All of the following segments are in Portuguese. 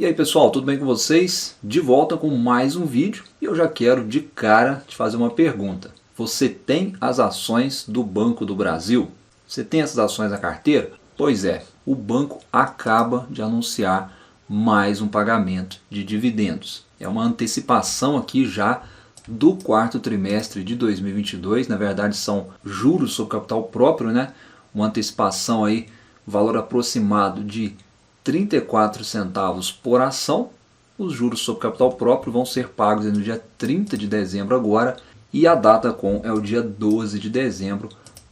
E aí pessoal, tudo bem com vocês? De volta com mais um vídeo e eu já quero de cara te fazer uma pergunta. Você tem as ações do Banco do Brasil? Você tem essas ações na carteira? Pois é, o banco acaba de anunciar mais um pagamento de dividendos. É uma antecipação aqui já do quarto trimestre de 2022, na verdade são juros sobre capital próprio, né? Uma antecipação aí, valor aproximado de 34 centavos por ação. Os juros sobre capital próprio vão ser pagos no dia 30 de dezembro agora e a data com é o dia 12 de dezembro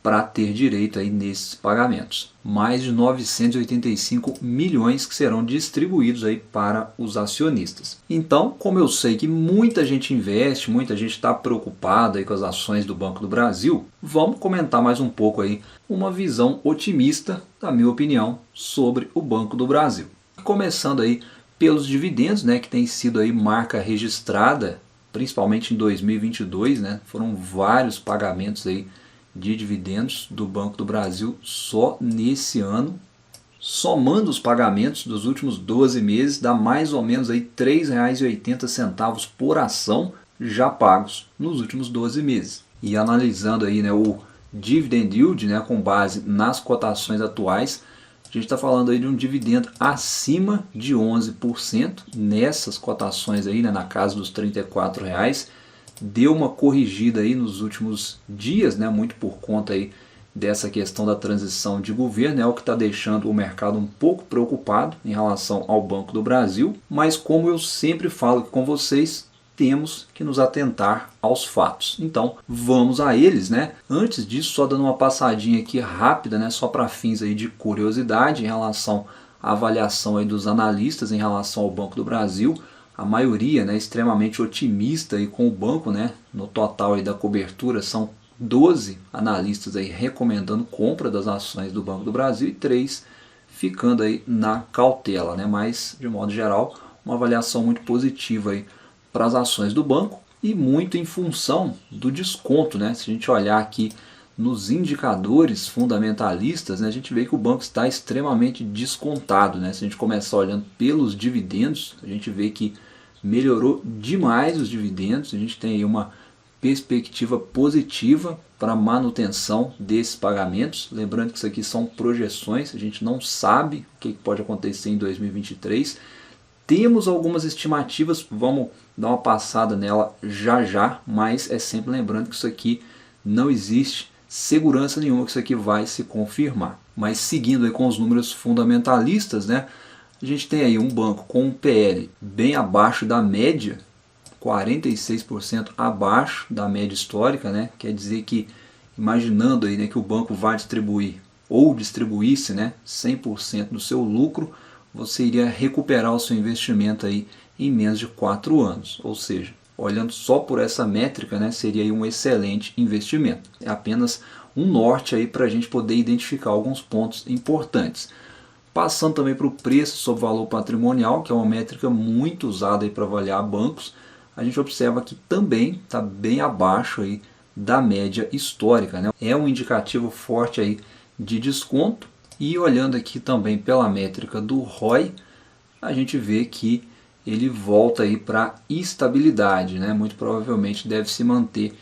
para ter direito aí nesses pagamentos. Mais de 985 milhões que serão distribuídos aí para os acionistas. Então, como eu sei que muita gente investe, muita gente está preocupada aí com as ações do Banco do Brasil, vamos comentar mais um pouco aí uma visão otimista, na minha opinião, sobre o Banco do Brasil. Começando aí pelos dividendos, né, que tem sido aí marca registrada, principalmente em 2022, né, foram vários pagamentos aí de dividendos do Banco do Brasil só nesse ano. Somando os pagamentos dos últimos 12 meses, dá mais ou menos aí R$ 3,80 por ação já pagos nos últimos 12 meses. E analisando aí, né, o dividend yield, né, com base nas cotações atuais, a gente está falando aí de um dividendo acima de 11% nessas cotações aí, né, na casa dos R$ 34,00. Deu uma corrigida aí nos últimos dias, né, muito por conta aí dessa questão da transição de governo, é o que está deixando o mercado um pouco preocupado em relação ao Banco do Brasil, mas como eu sempre falo com vocês, temos que nos atentar aos fatos. Então vamos a eles, né? Antes disso, só dando uma passadinha aqui rápida, né, só para fins aí de curiosidade em relação à avaliação aí dos analistas em relação ao Banco do Brasil. A maioria, né, extremamente otimista aí com o banco, né? No total aí da cobertura são 12 analistas aí recomendando compra das ações do Banco do Brasil e 3 ficando aí na cautela, né? Mas de modo geral, uma avaliação muito positiva aí para as ações do banco e muito em função do desconto, né? Se a gente olhar aqui nos indicadores fundamentalistas, né, a gente vê que o banco está extremamente descontado, né? Se a gente começar olhando pelos dividendos, a gente vê que melhorou demais os dividendos. A gente tem aí uma perspectiva positiva para a manutenção desses pagamentos. Lembrando que isso aqui são projeções, a gente não sabe o que pode acontecer em 2023. Temos algumas estimativas, vamos dar uma passada nela já já, mas é sempre lembrando que isso aqui não existe segurança nenhuma que isso aqui vai se confirmar. Mas seguindo aí com os números fundamentalistas, né, a gente tem aí um banco com um PL bem abaixo da média, 46% abaixo da média histórica, né? Quer dizer que, imaginando aí, né, que o banco vai distribuir ou distribuísse, né, 100% do seu lucro, você iria recuperar o seu investimento aí em menos de 4 anos, ou seja, olhando só por essa métrica, né, seria aí um excelente investimento. É apenas um norte aí para a gente poder identificar alguns pontos importantes. Passando também para o preço sobre valor patrimonial, que é uma métrica muito usada para avaliar bancos, a gente observa que também está bem abaixo aí da média histórica, né? É um indicativo forte aí de desconto. E olhando aqui também pela métrica do ROI, a gente vê que ele volta aí para estabilidade, né? Muito provavelmente deve se manter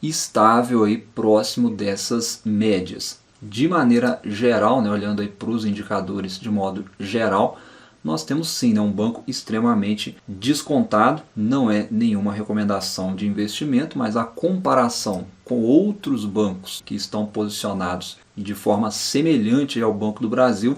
estável aí próximo dessas médias. De maneira geral, né, olhando aí para os indicadores de modo geral, nós temos sim, né, um banco extremamente descontado. Não é nenhuma recomendação de investimento, mas a comparação com outros bancos que estão posicionados de forma semelhante ao Banco do Brasil,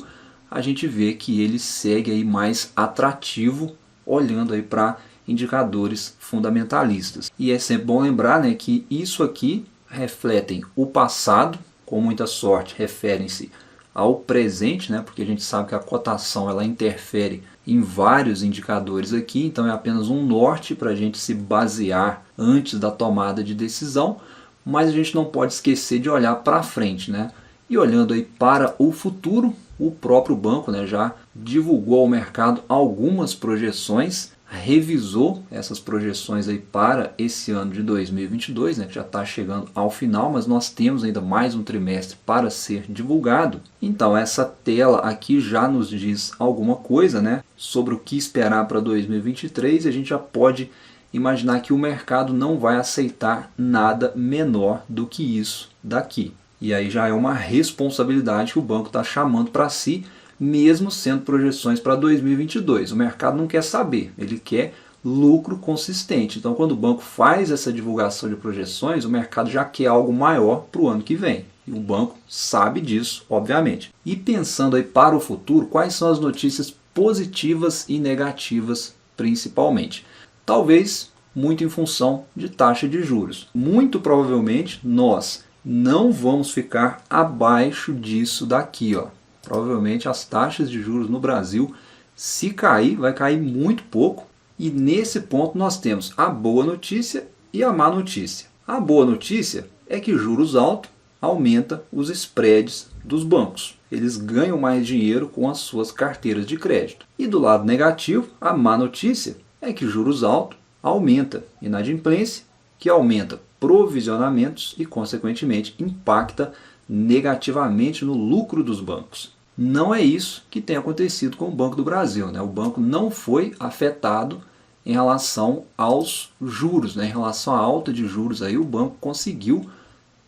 a gente vê que ele segue aí mais atrativo, olhando aí para indicadores fundamentalistas. E é sempre bom lembrar, né, que isso aqui refletem o passado, com muita sorte referem-se ao presente, né, porque a gente sabe que a cotação ela interfere em vários indicadores aqui, então é apenas um norte para a gente se basear antes da tomada de decisão, mas a gente não pode esquecer de olhar para frente, né? E olhando aí para o futuro, o próprio banco, né, já divulgou ao mercado algumas projeções revisou essas projeções aí para esse ano de 2022, né, que já está chegando ao final, mas nós temos ainda mais um trimestre para ser divulgado. Então essa tela aqui já nos diz alguma coisa, né, sobre o que esperar para 2023, e a gente já pode imaginar que o mercado não vai aceitar nada menor do que isso daqui. E aí já é uma responsabilidade que o banco está chamando para si, mesmo sendo projeções para 2022. O mercado não quer saber, ele quer lucro consistente. Então quando o banco faz essa divulgação de projeções, o mercado já quer algo maior para o ano que vem. E o banco sabe disso, obviamente. E pensando aí para o futuro, quais são as notícias positivas e negativas principalmente? Talvez muito em função de taxa de juros. Muito provavelmente nós não vamos ficar abaixo disso daqui, ó. Provavelmente as taxas de juros no Brasil, se cair, vai cair muito pouco. E nesse ponto nós temos a boa notícia e a má notícia. A boa notícia é que juros altos aumenta os spreads dos bancos. Eles ganham mais dinheiro com as suas carteiras de crédito. E do lado negativo, a má notícia é que juros altos aumenta inadimplência, que aumenta provisionamentos e, consequentemente, impacta negativamente no lucro dos bancos. Não é isso que tem acontecido com o Banco do Brasil, né? O banco não foi afetado em relação aos juros, né? Em relação à alta de juros, aí o banco conseguiu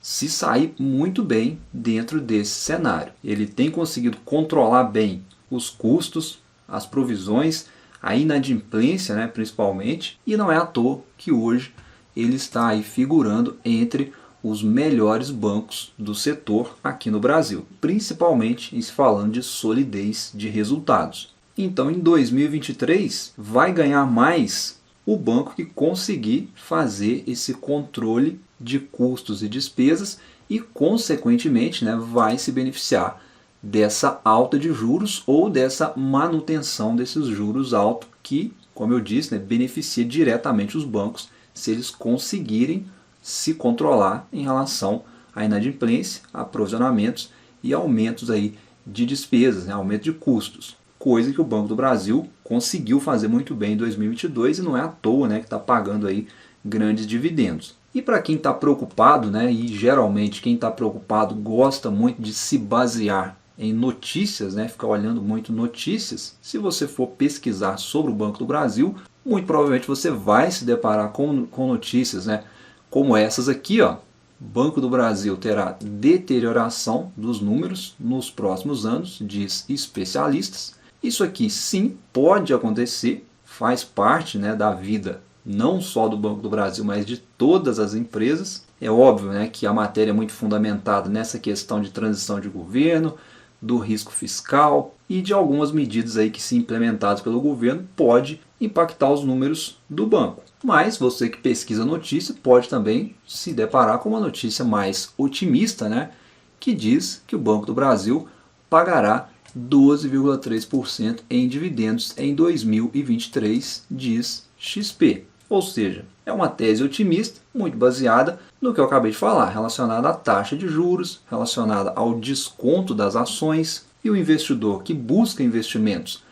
se sair muito bem dentro desse cenário. Ele tem conseguido controlar bem os custos, as provisões, a inadimplência, né, principalmente, e não é à toa que hoje ele está aí figurando entre os melhores bancos do setor aqui no Brasil, principalmente em se falando de solidez de resultados. Então em 2023 vai ganhar mais o banco que conseguir fazer esse controle de custos e despesas e, consequentemente, né, vai se beneficiar dessa alta de juros ou dessa manutenção desses juros altos que, como eu disse, né, beneficia diretamente os bancos se eles conseguirem se controlar em relação à inadimplência, a provisionamentos e aumentos aí de despesas, né, aumento de custos. Coisa que o Banco do Brasil conseguiu fazer muito bem em 2022 e não é à toa, né, que está pagando aí grandes dividendos. E para quem está preocupado, né, e geralmente quem está preocupado gosta muito de se basear em notícias, né, ficar olhando muito notícias, se você for pesquisar sobre o Banco do Brasil, muito provavelmente você vai se deparar com notícias, né, como essas aqui, ó. Banco do Brasil terá deterioração dos números nos próximos anos, diz especialistas. Isso aqui sim pode acontecer, faz parte, né, da vida não só do Banco do Brasil, mas de todas as empresas. É óbvio, né, que a matéria é muito fundamentada nessa questão de transição de governo, do risco fiscal e de algumas medidas aí que, se implementadas pelo governo, pode impactar os números do banco. Mas você que pesquisa notícia pode também se deparar com uma notícia mais otimista, né, que diz que o Banco do Brasil pagará 12,3% em dividendos em 2023, diz XP. Ou seja, é uma tese otimista, muito baseada no que eu acabei de falar, relacionada à taxa de juros, relacionada ao desconto das ações, e o investidor que busca investimentos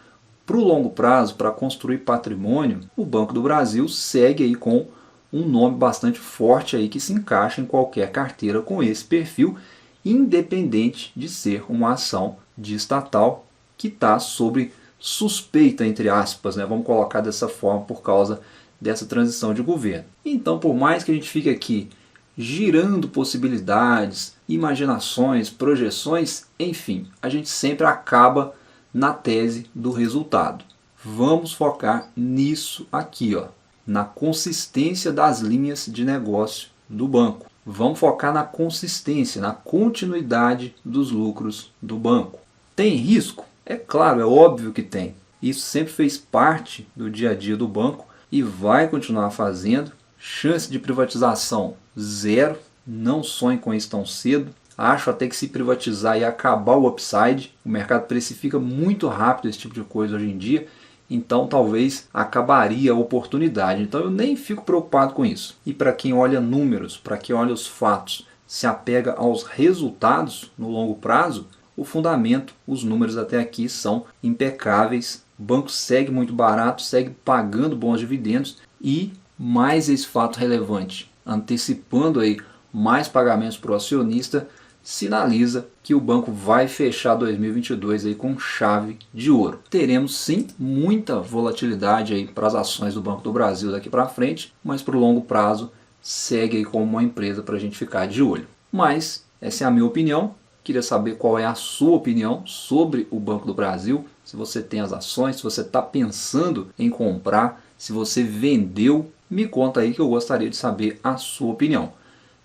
para o longo prazo, para construir patrimônio, o Banco do Brasil segue aí com um nome bastante forte aí que se encaixa em qualquer carteira com esse perfil, independente de ser uma ação de estatal que está sob suspeita, entre aspas, né? Vamos colocar dessa forma por causa dessa transição de governo. Então, por mais que a gente fique aqui girando possibilidades, imaginações, projeções, enfim, a gente sempre acaba na tese do resultado. Vamos focar nisso aqui, ó, na consistência das linhas de negócio do banco. Vamos focar na consistência, na continuidade dos lucros do banco. Tem risco? É claro, é óbvio que tem. Isso sempre fez parte do dia a dia do banco e vai continuar fazendo. Chance de privatização zero, não sonhe com isso tão cedo. Acho até que se privatizar e acabar o upside, o mercado precifica muito rápido esse tipo de coisa hoje em dia, então talvez acabaria a oportunidade. Então eu nem fico preocupado com isso. E para quem olha números, para quem olha os fatos, se apega aos resultados no longo prazo, o fundamento, os números até aqui são impecáveis, o banco segue muito barato, segue pagando bons dividendos e mais esse fato relevante, antecipando aí mais pagamentos para o acionista, sinaliza que o banco vai fechar 2022 aí com chave de ouro. Teremos sim muita volatilidade aí para as ações do Banco do Brasil daqui para frente, mas para o longo prazo segue aí como uma empresa para a gente ficar de olho. Mas essa é a minha opinião. Queria saber qual é a sua opinião sobre o Banco do Brasil, se você tem as ações, se você está pensando em comprar, se você vendeu, me conta aí que eu gostaria de saber a sua opinião.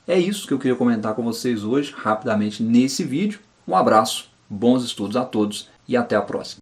É isso que eu queria comentar com vocês hoje, rapidamente nesse vídeo. Um abraço, bons estudos a todos e até a próxima.